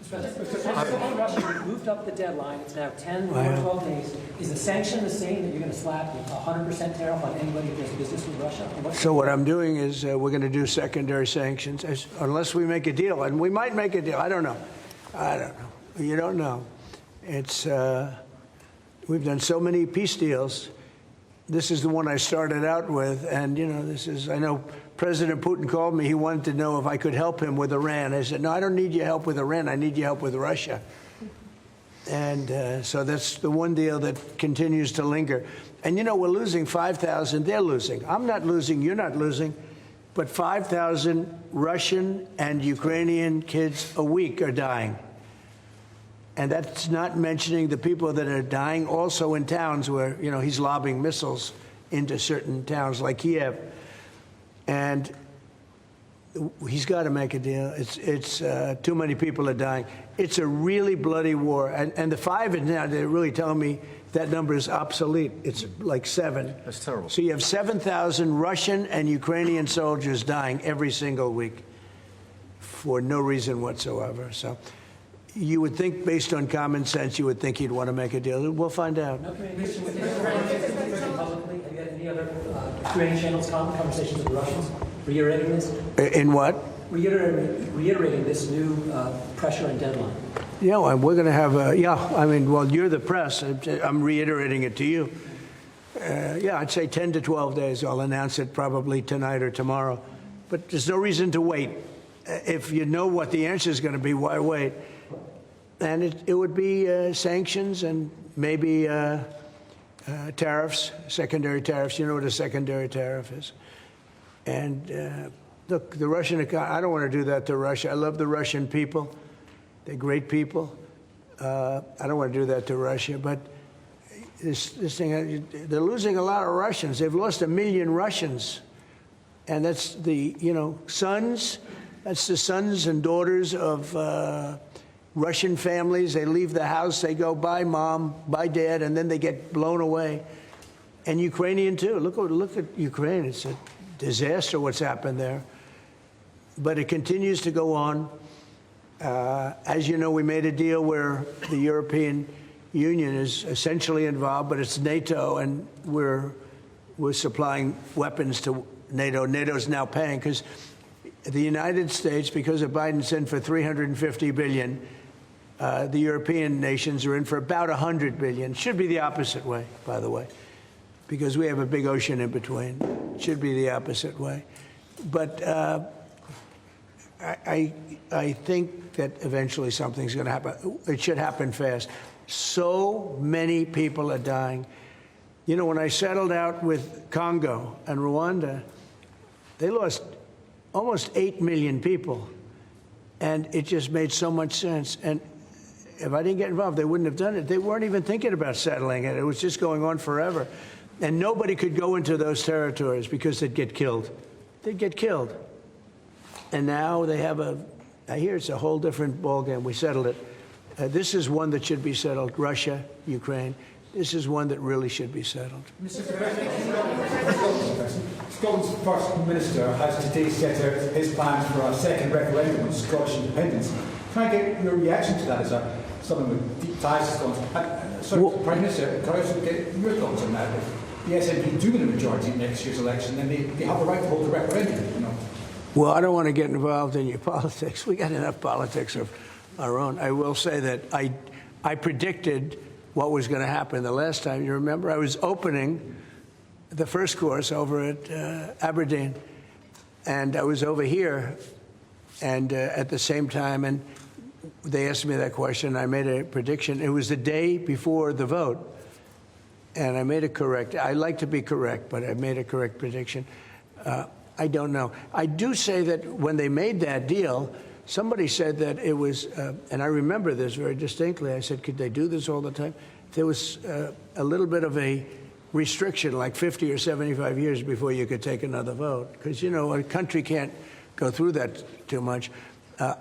President Russia moved up the deadline. It's now 10 or 12 days. Is the sanction the same, that you're going to slap a 100% tariff on anybody who does business with Russia? So what I'm doing is we're going to do secondary sanctions unless we make a deal. And we might make a deal. I don't know. You don't know. It's we've done so many peace deals. This is the one I started out with. And, you know, I know President Putin called me. He wanted to know if I could help him with Iran. I said, no, I don't need your help with Iran. I need your help with Russia. And so that's the one deal that continues to linger. And, you know, we're losing 5,000. They're losing. I'm not losing. You're not losing. But 5,000 Russian and Ukrainian kids a week are dying. And that's not mentioning the people that are dying also in towns where, you know, he's lobbing missiles into certain towns like Kiev. And he's got to make a deal. It's too many people are dying. It's a really bloody war. And the 5 is now, they're really telling me that number is obsolete. It's like 7. That's terrible. So you have 7,000 Russian and Ukrainian soldiers dying every single week for no reason whatsoever. So you would think, based on common sense, you would think he'd want to make a deal. We'll find out. No communication with Israel publicly? Have you had any other Ukrainian channels conversations with the Russians reiterating this? In what? Reiterating this new pressure and deadline. Yeah, well, we're going to have I mean, well, you're the press. I'm reiterating it to you. Yeah, I'd say 10 to 12 days. I'll announce it probably tonight or tomorrow. But there's no reason to wait. If you know what the answer is going to be, why wait? And it would be sanctions and maybe tariffs, secondary tariffs. You know what a secondary tariff is. And look, the Russian economy, I don't want to do that to Russia. I love the Russian people. They're great people. I don't want to do that to Russia. But this thing, they're losing a lot of Russians. They've lost 1 million Russians. And that's the, you know, sons. That's the sons and daughters of Russian families. They leave the house, they go, bye, Mom, bye, Dad, and then they get blown away. And Ukrainian, too. Look at Ukraine. It's a disaster what's happened there. But it continues to go on. As you know, we made a deal where the European Union is essentially involved, but it's NATO, and we're supplying weapons to NATO. NATO's now paying, because the United States, because of Biden's in for $350 billion, the European nations are in for about $100 billion. Should be the opposite way, by the way, because we have a big ocean in between. Should be the opposite way. But I think that eventually something's going to happen. It should happen fast. So many people are dying. You know, when I settled out with Congo and Rwanda, they lost almost 8 million people. And it just made so much sense. And if I didn't get involved, they wouldn't have done it. They weren't even thinking about settling it. It was just going on forever. And nobody could go into those territories because they'd get killed. They'd get killed. And now they have I hear it's a whole different ballgame. We settled it. This is one that should be settled. Russia, Ukraine. This is one that really should be settled. Mr. President, Scotland's First Minister has today set out his plans for a second referendum on Scottish independence. Can I get your reaction to that as someone with deep ties to Scotland? Prime Minister, can I also get your thoughts on that? If the SNP do win a majority in next year's election, then they have the right to hold a referendum, you know? Well, I don't want to get involved in your politics. We got enough politics of our own. I will say that I predicted what was going to happen the last time. You remember, I was opening the first course over at Aberdeen, and I was over here, and at the same time, and they asked me that question. I made a prediction. It was the day before the vote, and I made it correct. I like to be correct, but I made a correct prediction. I don't know. I do say that when they made that deal, somebody said that it was, and I remember this very distinctly. I said, could they do this all the time? There was a little bit of a restriction, like 50 or 75 years before you could take another vote. Because, you know, a country can't go through that too much.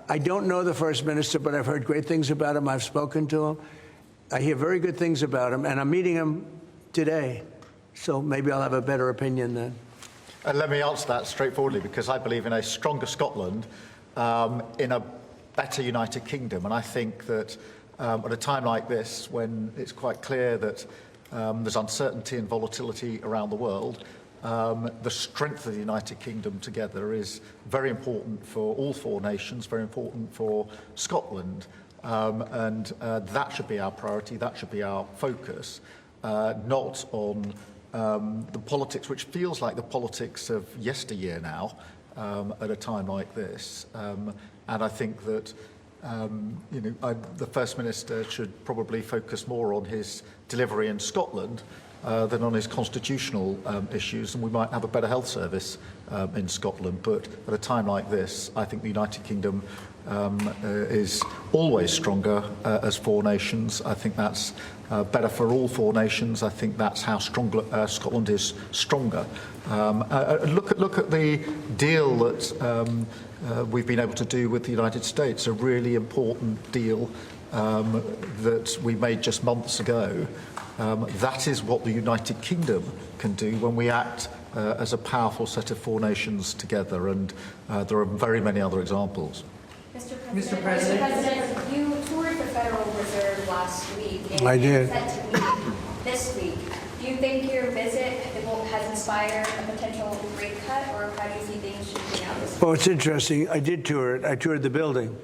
I don't know the First Minister, but I've heard great things about him. I've spoken to him. I hear very good things about him, and I'm meeting him today. So maybe I'll have a better opinion then. And let me answer that straightforwardly, because I believe in a stronger Scotland, in a better United Kingdom. And I think that at a time like this, when it's quite clear that there's uncertainty and volatility around the world, the strength of the United Kingdom together is very important for all four nations, very important for Scotland. And that should be our priority, that should be our focus, not on the politics, which feels like the politics of yesteryear now, at a time like this. And I think that the First Minister should probably focus more on his delivery in Scotland than on his constitutional issues, and we might have a better health service in Scotland. But at a time like this, I think the United Kingdom is always stronger as four nations. I think that's better for all four nations. I think that's how Scotland is stronger. Look at the deal that we've been able to do with the United States, a really important deal that we made just months ago. That is what the United Kingdom can do when we act as a powerful set of four nations together, and there are very many other examples. Mr. President, you toured the Federal Reserve last week. And I did. Set to meet this week. Do you think your visit has inspired a potential rate cut, or how do you see things shaping out this week? Well, it's interesting. I did tour it. I toured the building.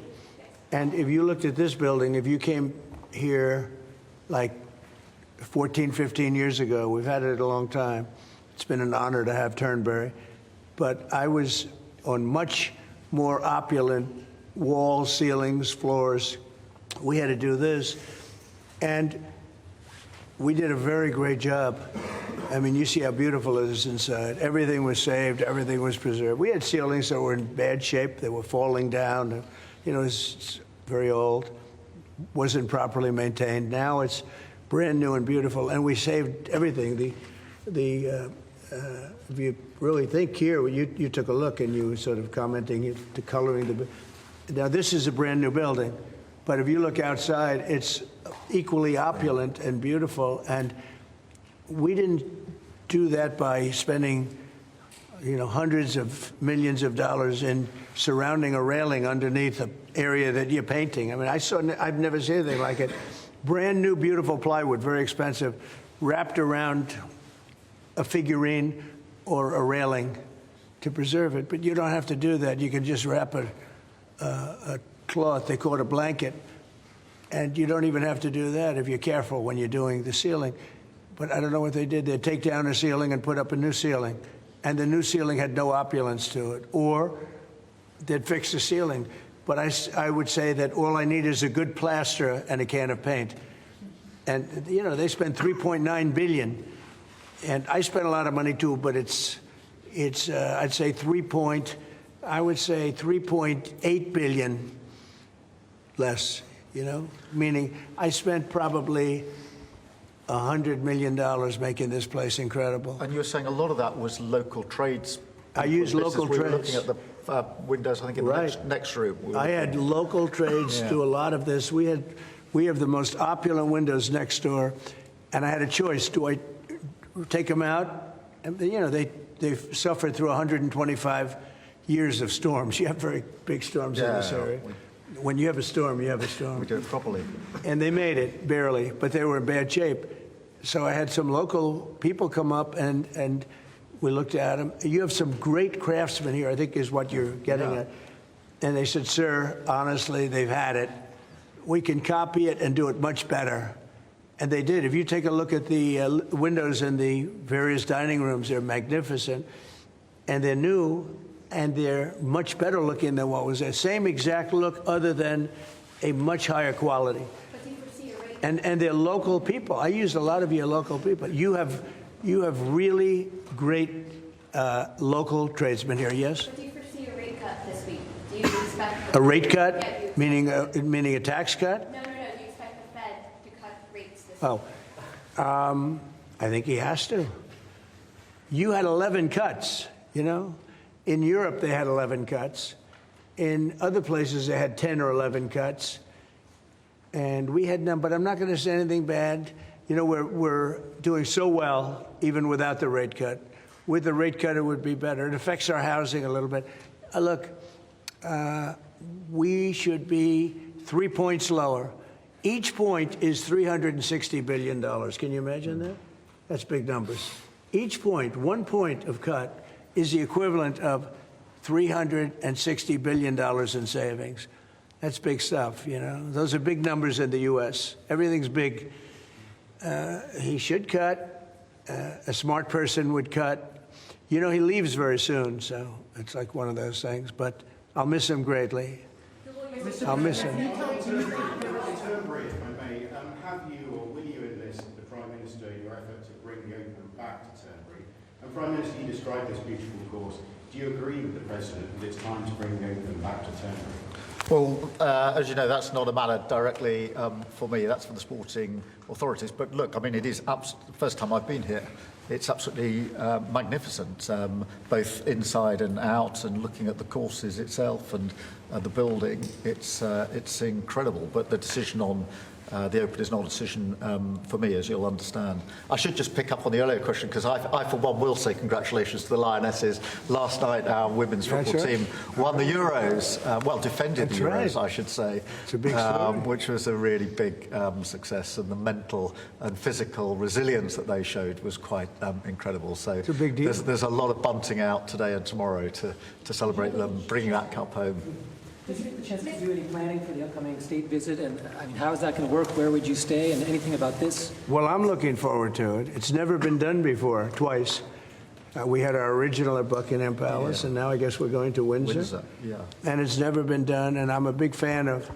And if you looked at this building, if you came here like 14, 15 years ago, we've had it a long time. It's been an honor to have Turnberry. But I was on much more opulent walls, ceilings, floors. We had to do this. And we did a very great job. I mean, you see how beautiful it is inside. Everything was saved. Everything was preserved. We had ceilings that were in bad shape. They were falling down. It's very old. Wasn't properly maintained. Now it's brand new and beautiful. And we saved everything. If you really think here, you took a look and you were sort of commenting the coloring. Now, this is a brand new building. But if you look outside, it's equally opulent and beautiful. And we didn't do that by spending, hundreds of millions of dollars in surrounding a railing underneath an area that you're painting. I mean, I've never seen anything like it. Brand new, beautiful plywood, very expensive, wrapped around a figurine or a railing to preserve it. But you don't have to do that. You can just wrap a cloth, they call it a blanket, and you don't even have to do that if you're careful when you're doing the ceiling. But I don't know what they did. They'd take down a ceiling and put up a new ceiling, and the new ceiling had no opulence to it, or they'd fix the ceiling. But I would say that all I need is a good plaster and a can of paint. And, they spent $3.9 billion, and I spent a lot of money too, but it's I'd say 3.8 billion less, meaning I spent probably $100 million making this place incredible. And you were saying a lot of that was local trades. I used local we trades. were looking at the windows, I think, in the next room. I had local trades do a lot of this. We have the most opulent windows next door, and I had a choice. Do I take them out? And, they've suffered through 125 years of storms. You have very big storms in this area. When you have a storm, you have a storm. We do it properly. And they made it, barely, but they were in bad shape. So I had some local people come up, and we looked at them. You have some great craftsmen here, I think is what you're getting at. And they said, sir, honestly, they've had it. We can copy it and do it much better. And they did. If you take a look at the windows in the various dining rooms, they're magnificent. And they're new, and they're much better looking than what was there. Same exact look, other than a much higher quality. But do you foresee a rate? And they're local people. I used a lot of your local people. You have really great local tradesmen here, yes? But do you foresee a rate cut this week? Do you expect A rate cut? Yeah, Meaning a tax cut? No. Do you expect the Fed to cut rates this Oh, I think he has to. You had 11 cuts, In Europe, they had 11 cuts. In other places, they had 10 or 11 cuts. And we had none, but I'm not going to say anything bad. We're doing so well, even without the rate cut. With the rate cut, it would be better. It affects our housing a little bit. Look, we should be 3 points lower. Each point is $360 billion. Can you imagine that? That's big numbers. Each point, 1 point of cut, is the equivalent of $360 billion in savings. That's big stuff, you know. Those are big numbers in the U.S. Everything's big. He should cut. A smart person would cut. You know, he leaves very soon, so it's like one of those things. But I'll miss him greatly. I'll miss him. Turnberry, if I may, have you or will you enlist the Prime Minister in your effort to bring the Open back to Turnberry? And Prime Minister, you described this beautiful course. Do you agree with the President that it's time to bring the Open back to Turnberry? Well, as you know, that's not a matter directly for me. That's for the sporting authorities. But look, I mean, it is the first time I've been here. It's absolutely magnificent, both inside and out, and looking at the courses itself and the building. It's incredible. But the decision on the Open is not a decision for me, as you'll understand. I should just pick up on the earlier question, because I, for one, will say congratulations to the Lionesses. Last night, our women's football team won the Euros, well, defended the Euros, I should say, it's a big story. which was a really big success, and the mental and physical resilience that they showed was quite incredible. So it's a big deal. There's a lot of bunting out today and tomorrow to celebrate them bringing that cup home. Did you get the chance to do any planning for the upcoming state visit? And I mean, how is that going to work? Where would you stay? And anything about this? Well, I'm looking forward to it. It's never been done before, twice. We had our original at Buckingham Palace, and now I guess we're going to Windsor. Yeah. And it's never been done, and I'm a big fan of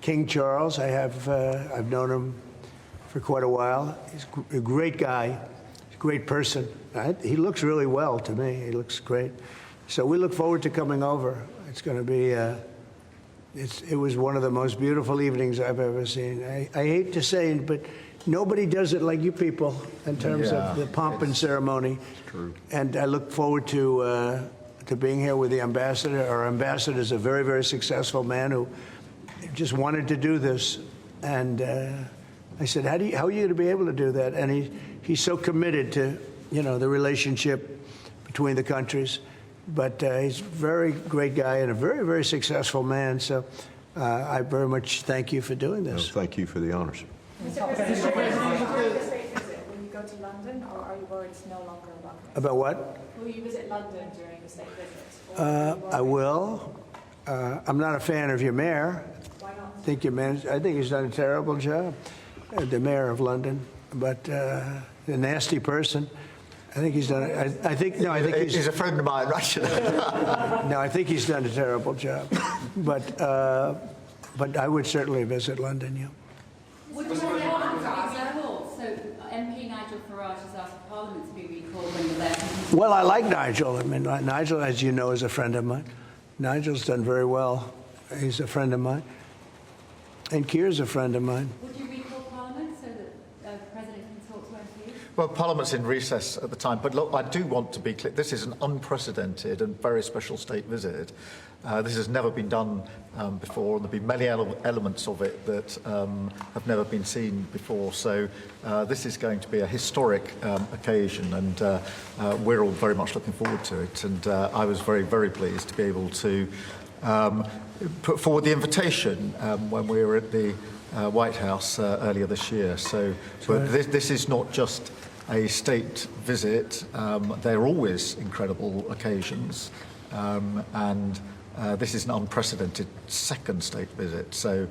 King Charles. I've known him for quite a while. He's a great guy, he's a great person. He looks really well to me. He looks great. So we look forward to coming over. It's going to be... It was one of the most beautiful evenings I've ever seen. I hate to say it, but nobody does it like you people in terms of the pomp and ceremony. It's true. And I look forward to being here with the ambassador. Our ambassador is a very, very successful man who just wanted to do this. And I said, how are you going to be able to do that? And he's so committed to, you know, the relationship between the countries. But he's a very great guy and a very, very successful man. So I very much thank you for doing this. Well, thank you for the honors. Mr. President, will you go to London, or are you worried it's no longer a bucket? About what? Will you visit London during the state visit? I will. I'm not a fan of your mayor. Why not? I think he's done a terrible job, the mayor of London. But a nasty person. I think he's done it. I think He's a friend of mine, right? No, I think he's done a terrible job. But I would certainly visit London, yeah. Would you have recalled? So MP Nigel Farage has asked Parliament to be recalled when you're there. Well, I like Nigel. I mean, Nigel, as you know, is a friend of mine. Nigel's done very well. He's a friend of mine. And Keir's a friend of mine. Would you recall Parliament so that the President can talk to MPs? Well, Parliament's in recess at the time, but look, I do want to be clear. This is an unprecedented and very special state visit. This has never been done before, and there'll be many elements of it that have never been seen before. So this is going to be a historic occasion, and we're all very much looking forward to it. And I was very, very pleased to be able to put forward the invitation when we were at the White House earlier this year. So but this is not just a state visit. They're always incredible occasions, and this is an unprecedented second state visit. So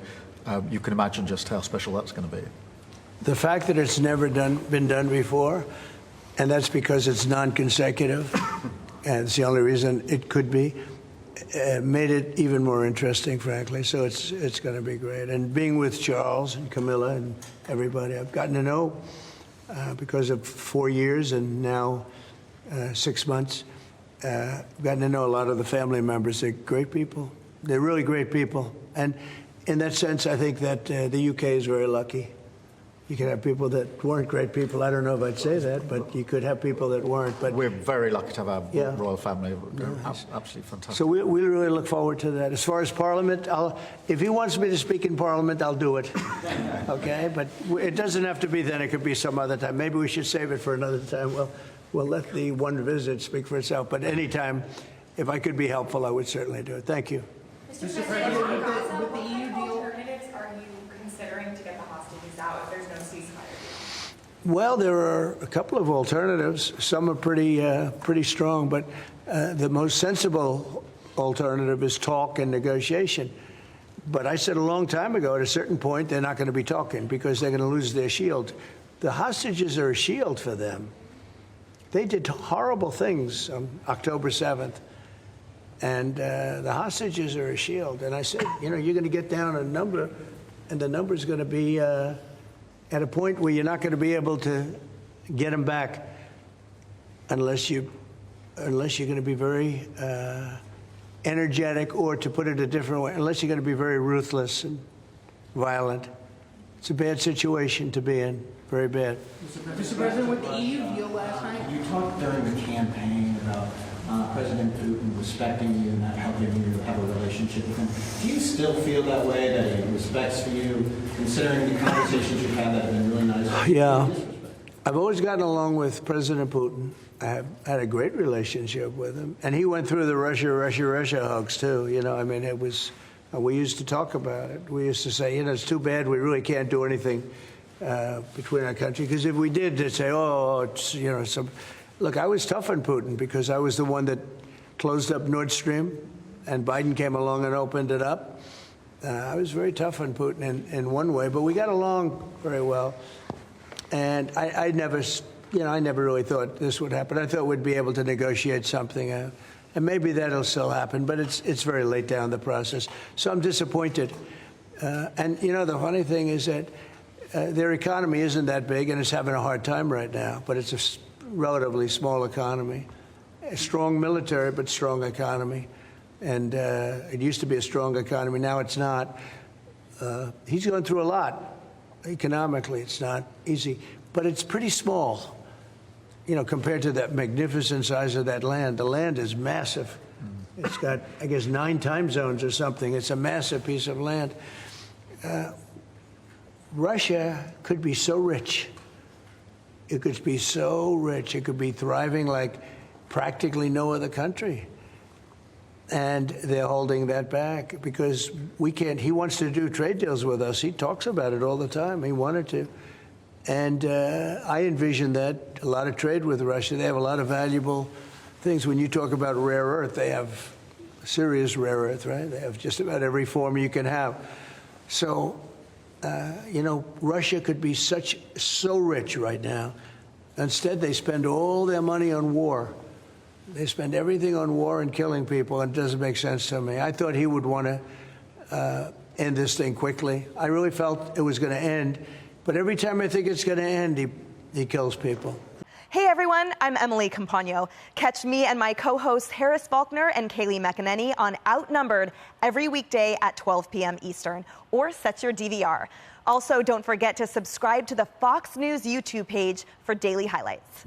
you can imagine just how special that's going to be. The fact that it's never been done before, and that's because it's non-consecutive, and it's the only reason it could be, made it even more interesting, frankly. So it's going to be great. And being with Charles and Camilla and everybody, I've gotten to know because of 4 years and now 6 months. I've gotten to know a lot of the family members. They're great people. They're really great people. And in that sense, I think that the UK is very lucky. You could have people that weren't great people. I don't know if I'd say that, but you could have people that weren't. But we're very lucky to have our royal family. Absolutely fantastic. So we really look forward to that. As far as Parliament, if he wants me to speak in Parliament, I'll do it. Okay? But it doesn't have to be then. It could be some other time. Maybe we should save it for another time. Well, we'll let the one visit speak for itself. But anytime, if I could be helpful, I would certainly do it. Thank you. Mr. President, with the EU deal, what alternatives are you considering to get the hostages out if there's no ceasefire deal? Well, there are a couple of alternatives. Some are pretty strong, but the most sensible alternative is talk and negotiation. But I said a long time ago, at a certain point, they're not going to be talking because they're going to lose their shield. The hostages are a shield for them. They did horrible things on October 7th, and the hostages are a shield. And I said, you know, you're going to get down a number, and the number is going to be at a point where you're not going to be able to get them back unless you're going to be very energetic, or to put it a different way, unless you're going to be very ruthless and violent. It's a bad situation to be in, very bad. Mr. President, with the EU deal last night, you talked during the campaign about President Putin respecting you and not helping you have a relationship with him. Do you still feel that way, that he respects you, considering the conversations you've had that have been really nice? Yeah. I've always gotten along with President Putin. I have had a great relationship with him. And he went through the Russia hugs, too. You know, I mean, it was, we used to talk about it. We used to say, you know, it's too bad we really can't do anything between our country. Because if we did, they'd say, oh, it's, you know, some. Look, I was tough on Putin because I was the one that closed up Nord Stream, and Biden came along and opened it up. I was very tough on Putin in one way, but we got along very well. And I never really thought this would happen. I thought we'd be able to negotiate something, and maybe that'll still happen, but it's very late down the process. So I'm disappointed. And, you know, the funny thing is that their economy isn't that big, and it's having a hard time right now, but it's a relatively small economy. A strong military, but strong economy. And it used to be a strong economy. Now it's not. He's going through a lot. Economically, it's not easy, but it's pretty small, you know, compared to that magnificent size of that land. The land is massive. It's got, I guess, 9 time zones or something. It's a massive piece of land. Russia could be so rich. It could be so rich. It could be thriving like practically no other country. And they're holding that back because we can't. He wants to do trade deals with us. He talks about it all the time. He wanted to. And I envision that, a lot of trade with Russia. They have a lot of valuable things. When you talk about rare earth, they have serious rare earth, right? They have just about every form you can have. So, you know, Russia could be so rich right now. Instead, they spend all their money on war. They spend everything on war and killing people, and it doesn't make sense to me. I thought he would want to end this thing quickly. I really felt it was going to end, but every time I think it's going to end, he kills people. Hey everyone, I'm Emily Campagno. Catch me and my co-hosts Harris Faulkner and Kaylee McEnany on Outnumbered every weekday at 12 p.m. Eastern, or set your DVR. Also, don't forget to subscribe to the Fox News YouTube page for daily highlights.